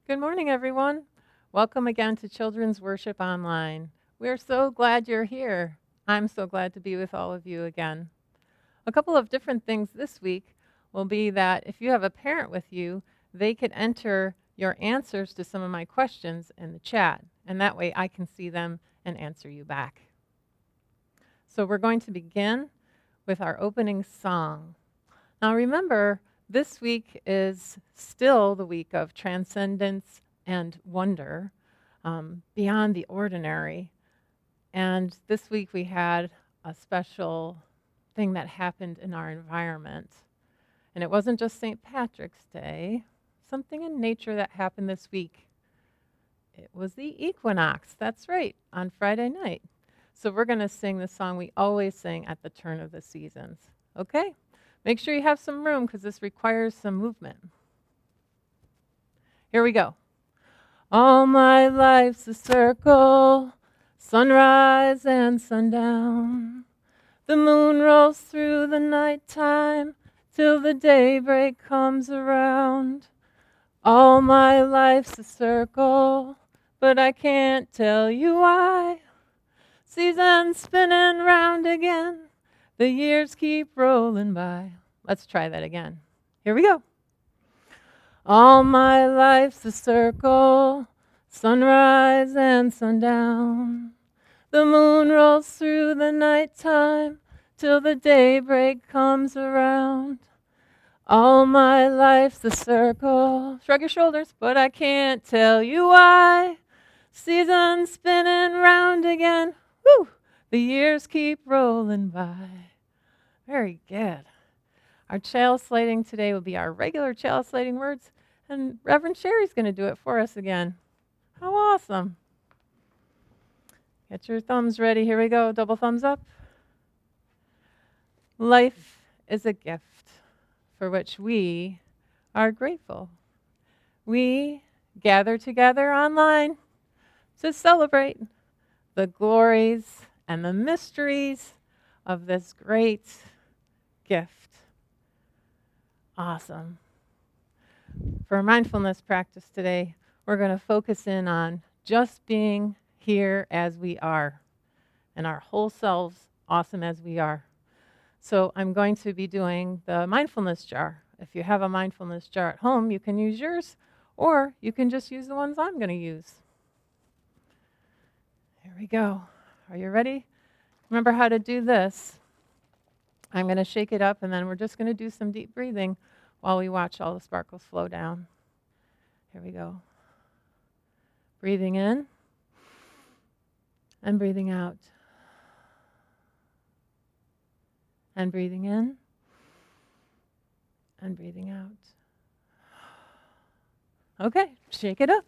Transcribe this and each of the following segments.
Good morning, everyone. Welcome again to Children's Worship Online. We're so glad you're here. I'm so glad to be with all of you again. A couple of different things this week will be that if you have a parent with you, they could enter your answers to some of my questions in the chat, and that way I can see them and answer you back. So we're going to begin with our opening song. Now remember, this week is still the week of transcendence and wonder, beyond the ordinary. And this week we had a special thing that happened in our environment. And it wasn't just St. Patrick's Day, something in nature that happened this week. It was the equinox, that's right, on Friday night. So we're going to sing the song we always sing at the turn of the seasons. Okay? Make sure you have some room because this requires some movement. Here we go. All my life's a circle, sunrise and sundown. The moon rolls through the nighttime till the daybreak comes around. All my life's a circle, but I can't tell you why. Seasons spinning round again, the years keep rolling by. Let's try that again. Here we go. All my life's a circle, sunrise and sundown. The moon rolls through the nighttime till the daybreak comes around. All my life's a circle. Shrug your shoulders, but I can't tell you why. Seasons spinning round again. Woo! The years keep rolling by. Very good. Our chalice slating today will be our regular chalice slating words, and Reverend Sherry's going to do it for us again. How awesome. Get your thumbs ready. Here we go. Double thumbs up. Life is a gift for which we are grateful. We gather together online to celebrate the glories and the mysteries of this great gift. Awesome. For our mindfulness practice today, we're going to focus in on just being here as we are and our whole selves, awesome as we are. So I'm going to be doing the mindfulness jar. If you have a mindfulness jar at home, you can use yours, or you can just use the ones I'm going to use. Here we go. Are you ready? Remember how to do this. I'm going to shake it up, and then we're just going to do some deep breathing while we watch all the sparkles flow down. Here we go. Breathing in and breathing out. And breathing in and breathing out. Okay, shake it up.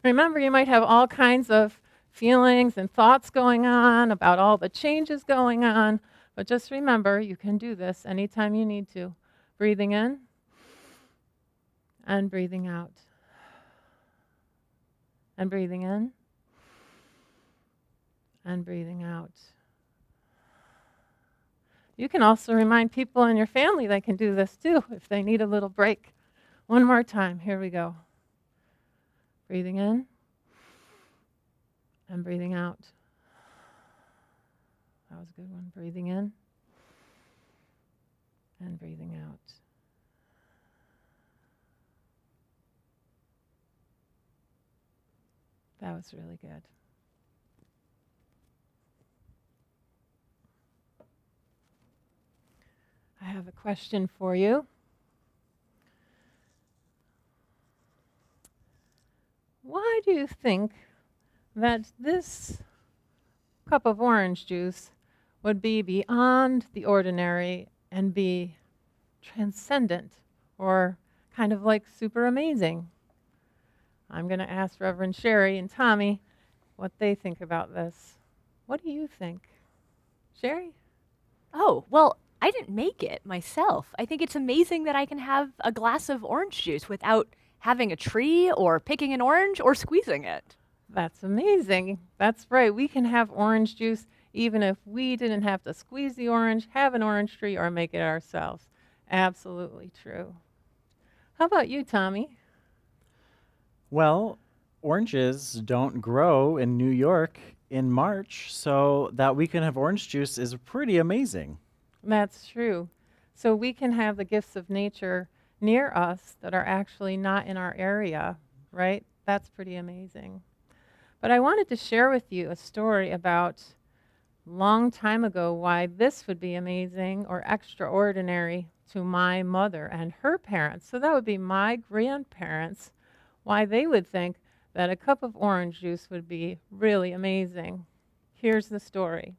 Remember, you might have all kinds of feelings and thoughts going on about all the changes going on, but just remember, you can do this anytime you need to. Breathing in and breathing out. And breathing in and breathing out. You can also remind people in your family they can do this too if they need a little break. One more time. Here we go. Breathing in and breathing out. That was a good one. Breathing in and breathing out. That was really good. I have a question for you. Why do you think that this cup of orange juice would be beyond the ordinary and be transcendent or kind of like super amazing? I'm going to ask Reverend Sherry and Tommy what they think about this. What do you think? Sherry? Oh, well, I didn't make it myself. I think it's amazing that I can have a glass of orange juice without having a tree or picking an orange or squeezing it. That's amazing. That's right. We can have orange juice even if we didn't have to squeeze the orange, have an orange tree, or make it ourselves. Absolutely true. How about you, Tommy? Well, oranges don't grow in New York in March, so that we can have orange juice is pretty amazing. That's true. So we can have the gifts of nature near us that are actually not in our area, right? That's pretty amazing. But I wanted to share with you a story about long time ago why this would be amazing or extraordinary to my mother and her parents. So that would be my grandparents, why they would think that a cup of orange juice would be really amazing. Here's the story.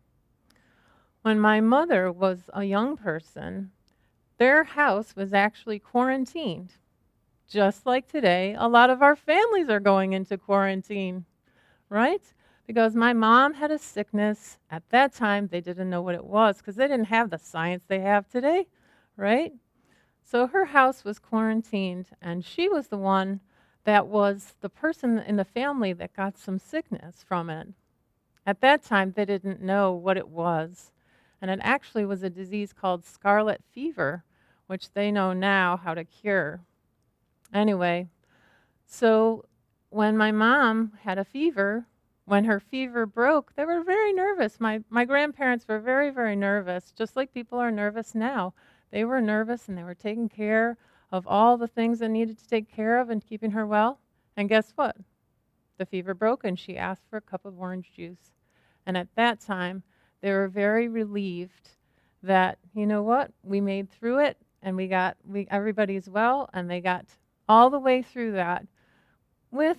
When my mother was a young person, their house was actually quarantined. Just like today, a lot of our families are going into quarantine, right? Because my mom had a sickness. At that time, they didn't know what it was because they didn't have the science they have today, right? So her house was quarantined, and she was the one that was the person in the family that got some sickness from it. At that time, they didn't know what it was, and it actually was a disease called scarlet fever, which they know now how to cure. Anyway, so when my mom had a fever, when her fever broke, they were very nervous. My grandparents were very, very nervous, just like people are nervous now. They were nervous and they were taking care of all the things they needed to take care of and keeping her well. And guess what? The fever broke and she asked for a cup of orange juice. And at that time, they were very relieved that, you know what, we made through it and everybody's well, and they got all the way through that with,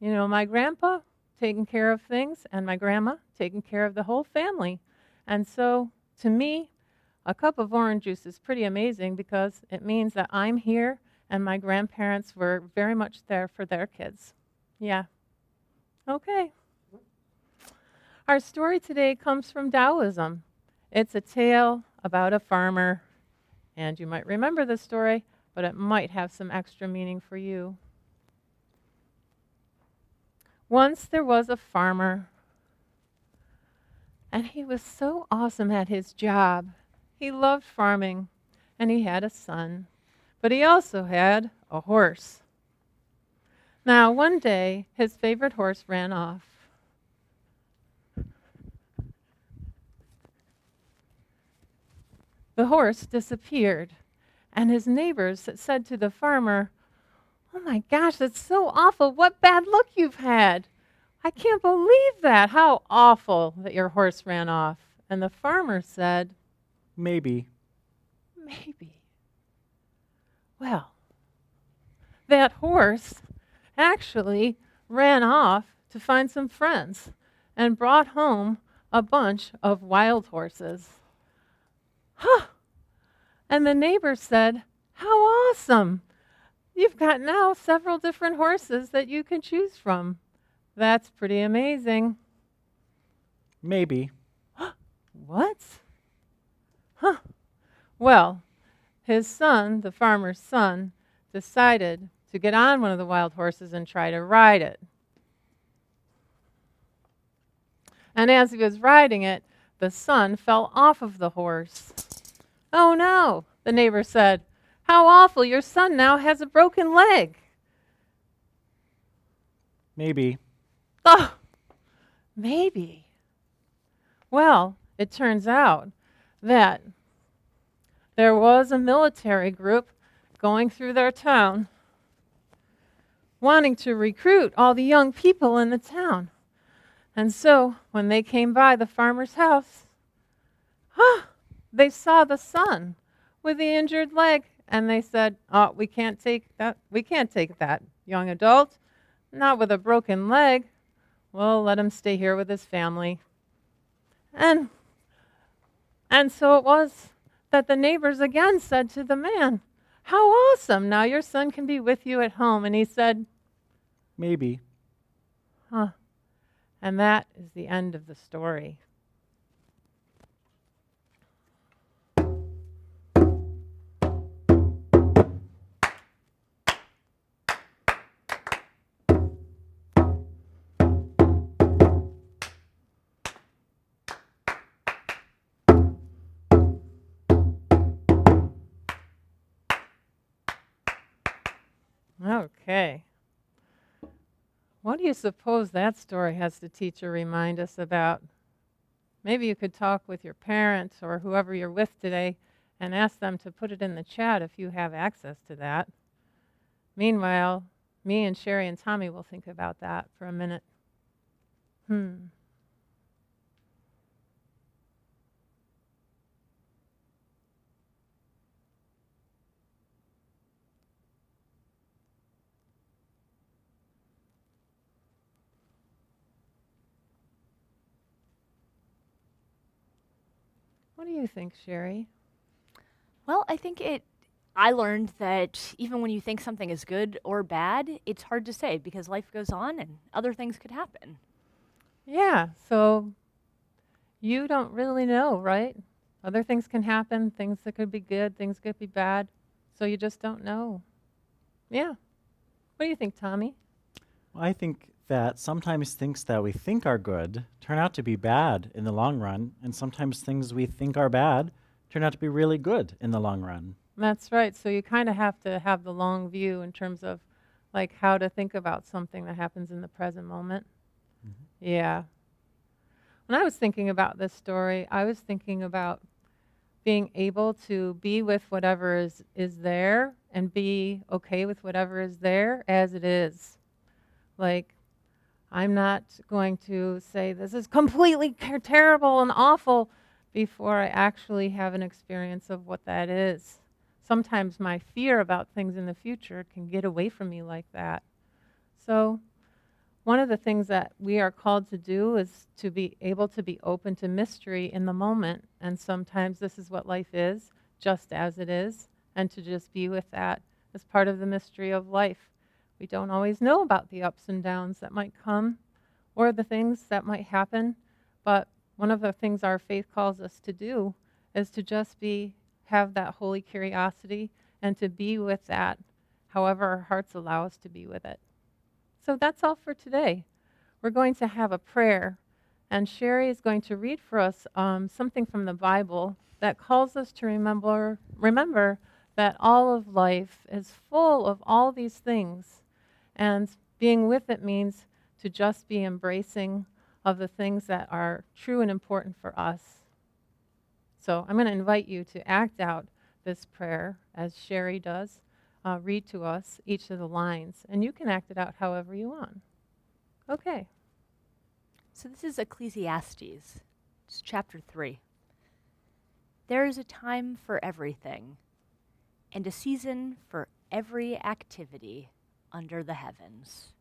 my grandpa taking care of things and my grandma taking care of the whole family. And so to me, a cup of orange juice is pretty amazing because it means that I'm here and my grandparents were very much there for their kids. Yeah. Okay. Our story today comes from Taoism. It's a tale about a farmer, and you might remember this story, but it might have some extra meaning for you. Once there was a farmer, and he was so awesome at his job. He loved farming, and he had a son, but he also had a horse. Now, one day, his favorite horse ran off. The horse disappeared, and his neighbors said to the farmer, "Oh my gosh, that's so awful. What bad luck you've had. I can't believe that. How awful that your horse ran off." And the farmer said, Maybe. "Maybe." Well, that horse actually ran off to find some friends and brought home a bunch of wild horses. Huh! And the neighbor said, "How awesome! You've got now several different horses that you can choose from. That's pretty amazing." Maybe. What? Huh. Well, his son, the farmer's son, decided to get on one of the wild horses and try to ride it. And as he was riding it, the son fell off of the horse. "Oh no," the neighbor said. "How awful, your son now has a broken leg." Maybe. Oh, maybe. Well, it turns out that there was a military group going through their town wanting to recruit all the young people in the town. And so when they came by the farmer's house, they saw the son with the injured leg, and they said, "Oh, we can't take that. We can't take that young adult, not with a broken leg. We'll let him stay here with his family." And so it was that the neighbors again said to the man, "How awesome. Now your son can be with you at home." And he said, Maybe. "Huh." And that is the end of the story. Okay. What do you suppose that story has to teach or remind us about? Maybe you could talk with your parents or whoever you're with today and ask them to put it in the chat if you have access to that. Meanwhile, me and Sherry and Tommy will think about that for a minute. What do you think, Sherry? Well, I learned that even when you think something is good or bad, it's hard to say because life goes on and other things could happen. Yeah, so you don't really know, right? Other things can happen, things that could be good, things could be bad. So you just don't know. Yeah. What do you think, Tommy? I think that sometimes things that we think are good turn out to be bad in the long run, and sometimes things we think are bad turn out to be really good in the long run. That's right. So you kind of have to have the long view in terms of like how to think about something that happens in the present moment. Yeah. When I was thinking about this story, I was thinking about being able to be with whatever is there and be okay with whatever is there as it is. Like, I'm not going to say this is completely terrible and awful before I actually have an experience of what that is. Sometimes my fear about things in the future can get away from me like that. So, one of the things that we are called to do is to be able to be open to mystery in the moment. And sometimes this is what life is, just as it is, and to just be with that as part of the mystery of life. We don't always know about the ups and downs that might come or the things that might happen, but one of the things our faith calls us to do is to just have that holy curiosity and to be with that however our hearts allow us to be with it. So that's all for today. We're going to have a prayer, and Sherry is going to read for us something from the Bible that calls us to remember that all of life is full of all these things, and being with it means to just be embracing of the things that are true and important for us. So I'm going to invite you to act out this prayer as Sherry does. Read to us each of the lines, and you can act it out however you want. Okay. So this is Ecclesiastes. It's chapter 3. There is a time for everything, and a season for every activity under the heavens.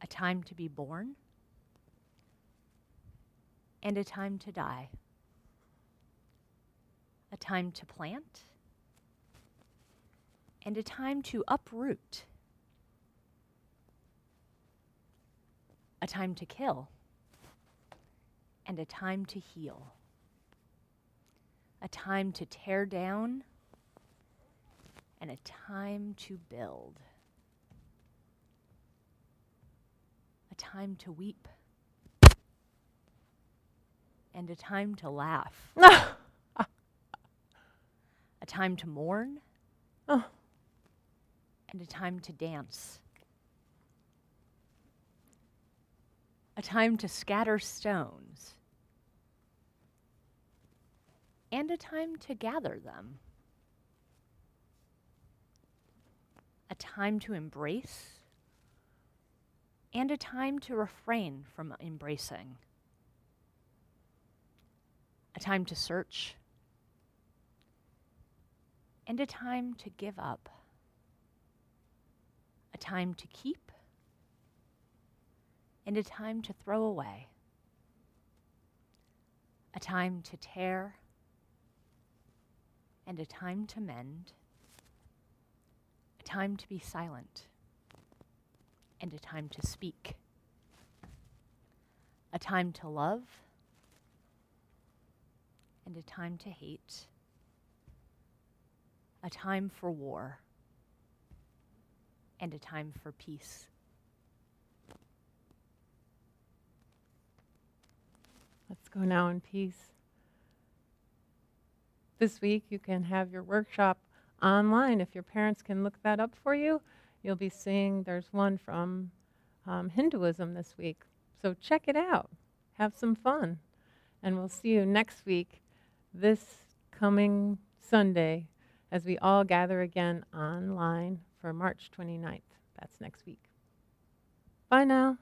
A time to be born, and a time to die. A time to plant, and a time to uproot. A time to kill, and a time to heal. A time to tear down, and a time to build. A time to weep, and a time to laugh. A time to mourn, Oh, and a time to dance. A time to scatter stones, and a time to gather them. A time to embrace, and a time to refrain from embracing. A time to search, and a time to give up. A time to keep, and a time to throw away. A time to tear, and a time to mend. A time to be silent, and a time to speak. A time to love, and a time to hate. A time for war, and a time for peace. let's go now in peace. This week you can have your workshop online. If your parents can look that up for you, you'll be seeing there's one from Hinduism this week. So check it out. Have some fun. And we'll see you next week, this coming Sunday, as we all gather again online for March 29th. That's next week. Bye now.